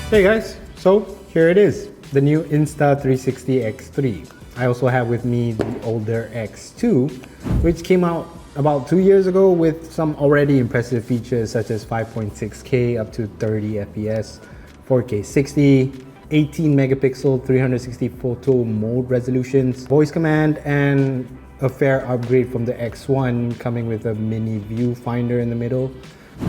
Hey guys, so here it is, the new Insta360 X3. I also have with me the older X2, which came out about 2 years ago with some already impressive features such as 5.6K up to 30 FPS, 4K 60, 18 megapixel 360 photo mode resolutions, voice command, and a fair upgrade from the X1 coming with a mini viewfinder in the middle.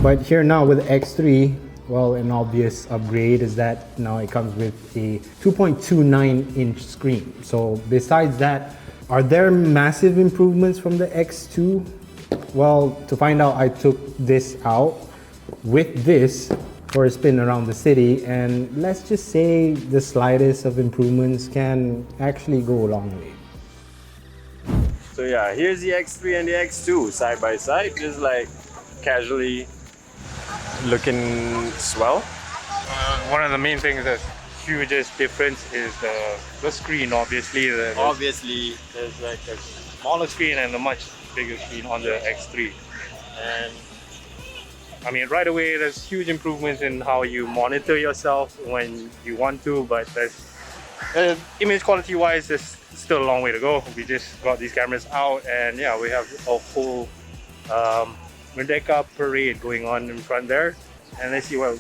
But here now with the X3, well, an obvious upgrade is that now it comes with a 2.29-inch screen. So besides that, are there massive improvements from the X2? Well, to find out, I took this out with this for a spin around the city, and let's just say the slightest of improvements can actually go a long way. So yeah, here's the X3 and the X2 side by side, just like casually looking swell. One of the main things that's hugest difference is the screen. Obviously, there's like a smaller screen and a much bigger screen on the X3, and I mean right away there's huge improvements in how you monitor yourself when you want to, but there's image quality wise there's still a long way to go. We just got these cameras out, and yeah, we have a full Merdeka parade going on in front there, and let's see what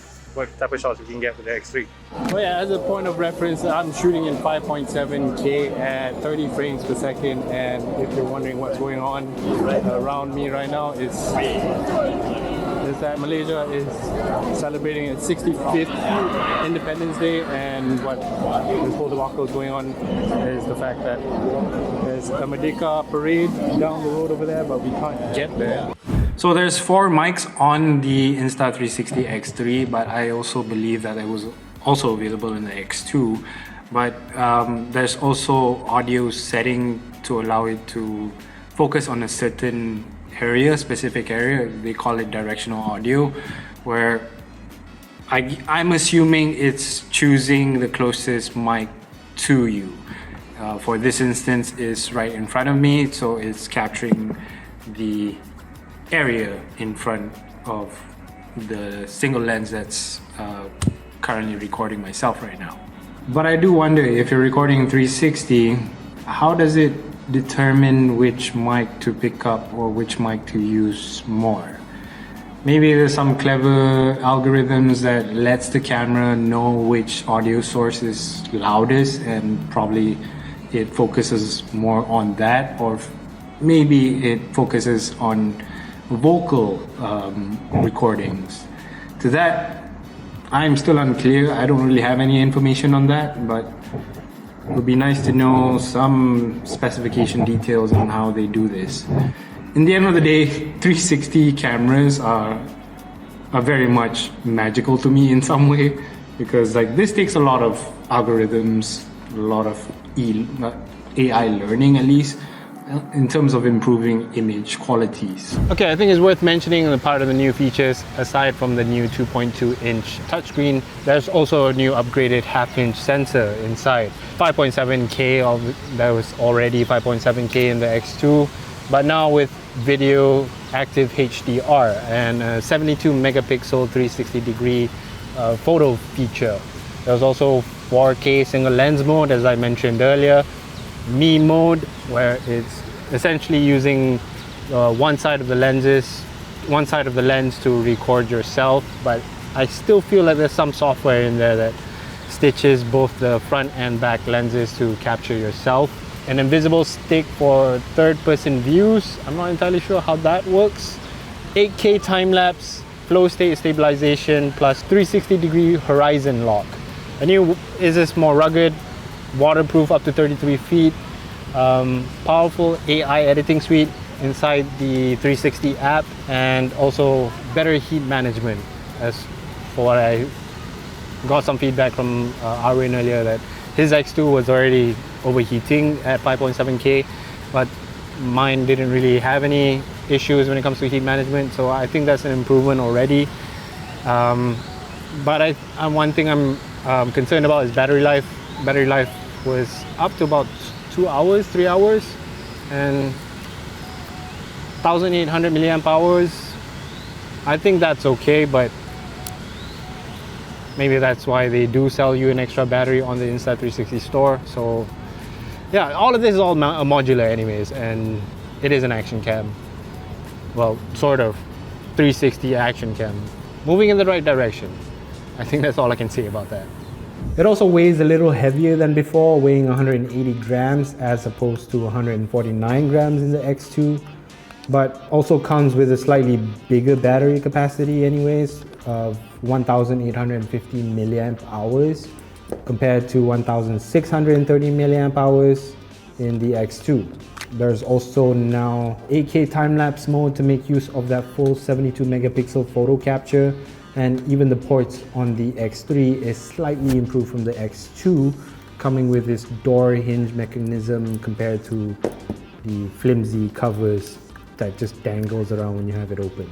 type of shots we can get with the X3. Well, yeah, as a point of reference, I'm shooting in 5.7K at 30 frames per second, and if you're wondering what's going on around me right now, is that Malaysia is celebrating its 65th Independence Day, and what this whole debacle is going on is the fact that there's a Merdeka parade down the road over there, but we can't get there. So there's 4 mics on the Insta360 X3, but I also believe that it was also available in the X2. But there's also audio setting to allow it to focus on a certain area, specific area. They call it directional audio, where I'm assuming it's choosing the closest mic to you. For this instance, it's right in front of me, so it's capturing the area in front of the single lens that's currently recording myself right now. But I do wonder, if you're recording 360, how does it determine which mic to pick up or which mic to use more? Maybe there's some clever algorithms that lets the camera know which audio source is loudest, and probably it focuses more on that, or maybe it focuses on vocal recordings. To that, I'm still unclear. I don't really have any information on that, but it would be nice to know some specification details on how they do this. In the end of the day, 360 cameras are very much magical to me in some way, because like this takes a lot of algorithms, a lot of AI learning at least, in terms of improving image qualities. Okay, I think it's worth mentioning the part of the new features, aside from the new 2.2-inch touchscreen, there's also a new upgraded half-inch sensor inside. 5.7K, there was already 5.7K in the X2, but now with video active HDR and a 72 megapixel 360-degree photo feature. There's also 4K single lens mode, as I mentioned earlier, MeMode, where it's essentially using one side of the lens to record yourself, but I still feel like there's some software in there that stitches both the front and back lenses to capture yourself. An invisible stick for third-person views. I'm not entirely sure how that works. 8K time-lapse, flow state stabilization, plus 360-degree horizon lock. The new is this more rugged, waterproof up to 33 feet, powerful AI editing suite inside the 360 app, and also better heat management. As for what I got some feedback from Arwin earlier, that his X2 was already overheating at 5.7K, but mine didn't really have any issues when it comes to heat management, so I think that's an improvement already. But one thing I'm concerned about is battery life. Battery life was up to about 2 hours, 3 hours, and 1800 milliamp hours. I think that's okay, but Maybe that's why they do sell you an extra battery on the Insta360 store. So yeah, all of this is all modular anyways, and it is an action cam. Well, sort of 360 action cam. Moving in the right direction. I think that's all I can say about that. It also weighs a little heavier than before, weighing 180 grams as opposed to 149 grams in the X2, but also comes with a slightly bigger battery capacity anyways, of 1,850 milliamp hours compared to 1,630 milliamp hours in the X2. There's also now 8K time-lapse mode to make use of that full 72 megapixel photo capture, and even the ports on the X3 is slightly improved from the X2, coming with this door hinge mechanism compared to the flimsy covers that just dangles around when you have it open.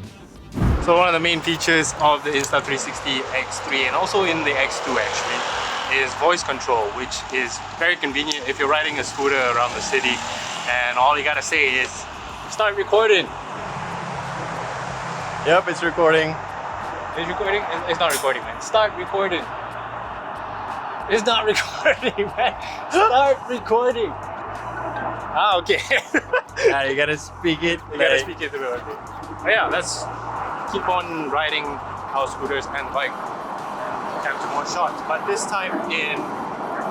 So one of the main features of the Insta360 X3 and also in the X2 actually is voice control, which is very convenient if you're riding a scooter around the city and all you gotta say is start recording. Yep, it's recording. It's recording? It's not recording, man. Start recording. It's not recording, man. Start recording. Ah, okay. Yeah, you gotta speak it. You gotta speak it to me, okay. But yeah, let's keep on riding our scooters and bike and capture more shots. But this time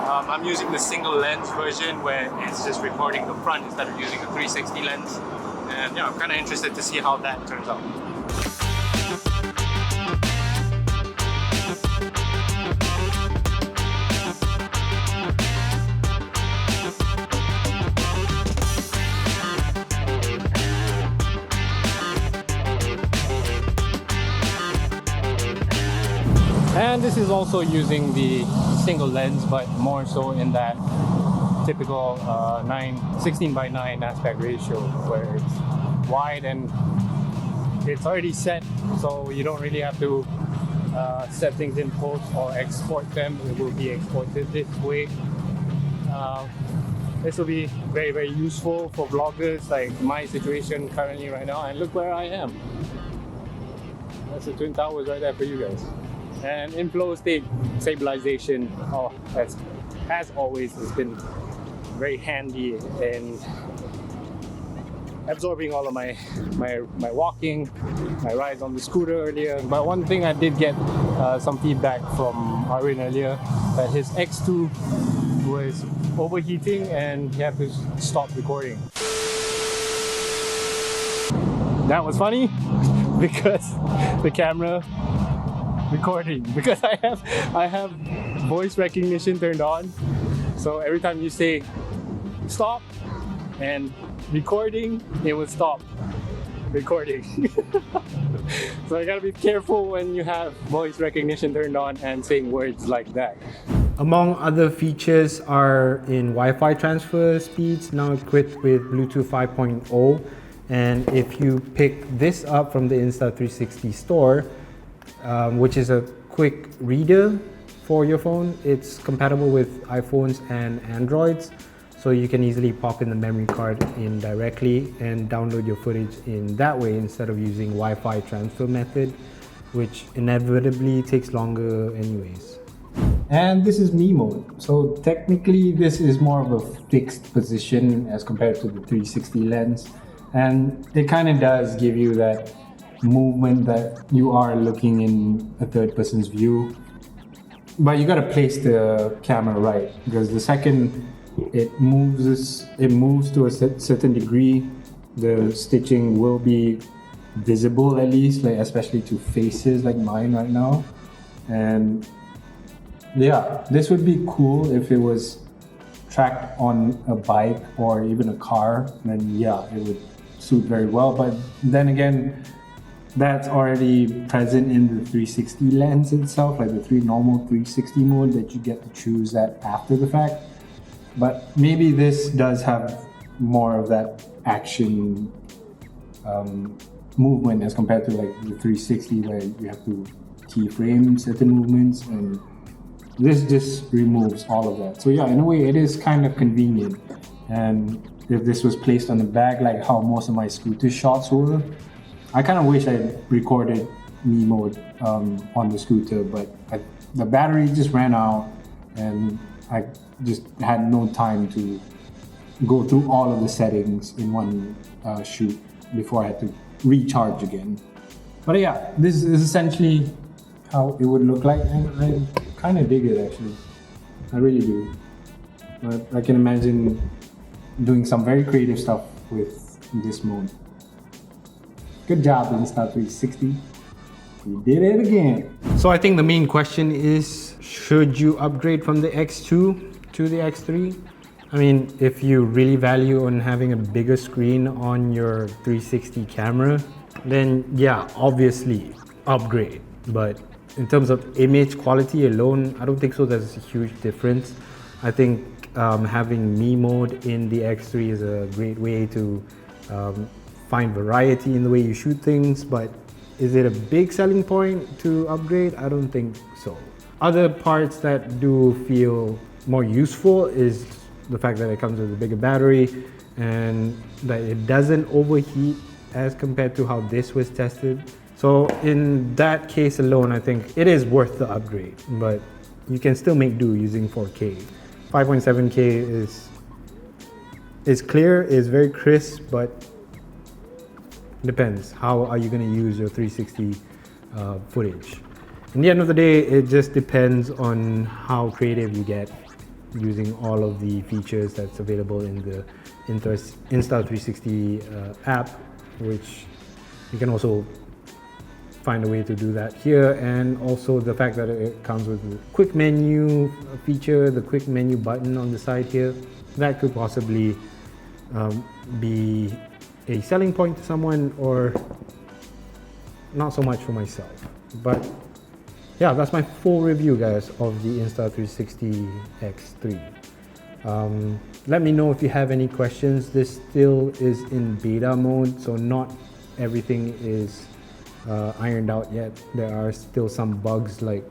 I'm using the single lens version where it's just recording the front instead of using a 360 lens. And yeah, I'm kind of interested to see how that turns out. And this is also using the single lens, but more so in that typical 16:9 aspect ratio, where it's wide and it's already set, so you don't really have to set things in post or export them. It will be exported this way. This will be very, very useful for vloggers like my situation currently right now. And look where I am. That's the Twin Towers right there for you guys. And inflow state stabilization, as always, has been very handy in absorbing all of my walking, my rides on the scooter earlier. But one thing I did get some feedback from Arwin earlier, that his X2 was overheating and he had to stop recording. That was funny because the camera recording, because I have voice recognition turned on, so every time you say stop and recording, it will stop recording. So you gotta be careful when you have voice recognition turned on and saying words like that. Among other features are in Wi-Fi transfer speeds, now equipped with Bluetooth 5.0, and if you pick this up from the Insta360 store, which is a quick reader for your phone, it's compatible with iPhones and Androids, so you can easily pop in the memory card in directly and download your footage in that way instead of using Wi-Fi transfer method, which inevitably takes longer anyways. And this is MeMode. So technically this is more of a fixed position as compared to the 360 lens, and it kind of does give you that movement that you are looking in a third person's view, but you got to place the camera right, because the second it moves to a certain degree, the stitching will be visible, at least, like especially to faces like mine right now. And yeah, this would be cool if it was tracked on a bike or even a car, then yeah, it would suit very well. But then again, that's already present in the 360 lens itself, like the normal 360 mode that you get to choose that after the fact. But maybe this does have more of that action movement as compared to like the 360, where you have to keyframe certain movements, and this just removes all of that. So yeah, in a way it is kind of convenient. And if this was placed on the bag like how most of my scooter shots were, I kind of wish I recorded MeMode on the scooter, but the battery just ran out and I just had no time to go through all of the settings in one shoot before I had to recharge again. But yeah, this is essentially how it would look like, and I kind of dig it actually. I really do. But I can imagine doing some very creative stuff with this mode. Good job, Insta360. You did it again. So I think the main question is, should you upgrade from the X2 to the X3? I mean, if you really value on having a bigger screen on your 360 camera, then yeah, obviously upgrade. But in terms of image quality alone, I don't think so there's a huge difference. I think having MeMode in the X3 is a great way to find variety in the way you shoot things, but is it a big selling point to upgrade? I don't think so. Other parts that do feel more useful is the fact that it comes with a bigger battery and that it doesn't overheat as compared to how this was tested. So in that case alone, I think it is worth the upgrade, but you can still make do using 4K. 5.7K is clear, is very crisp, but depends. How are you going to use your 360 footage? In the end of the day, it just depends on how creative you get using all of the features that's available in the Insta360 app, which you can also find a way to do that here, and also the fact that it comes with the quick menu feature, the quick menu button on the side here, that could possibly be a selling point to someone, or not so much for myself. But yeah, that's my full review, guys, of the Insta360 X3. Let me know if you have any questions. This still is in beta mode, so not everything is ironed out yet. There are still some bugs, like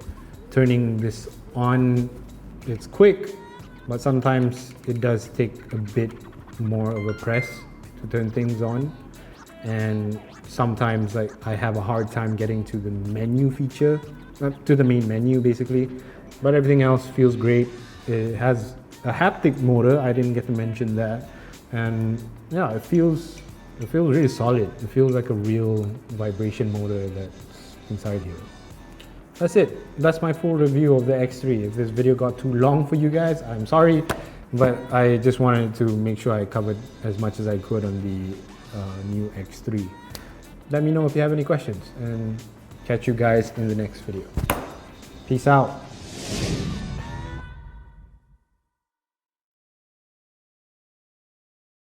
turning this on. It's quick, but sometimes it does take a bit more of a press to turn things on, and sometimes like I have a hard time getting to the menu feature, to the main menu basically, but everything else feels great. It has a haptic motor, I didn't get to mention that, and yeah, it feels really solid. It feels like a real vibration motor that's inside here. That's it. That's my full review of the X3. If this video got too long for you guys, I'm sorry, but I just wanted to make sure I covered as much as I could on the new X3. Let me know if you have any questions, and catch you guys in the next video. Peace out.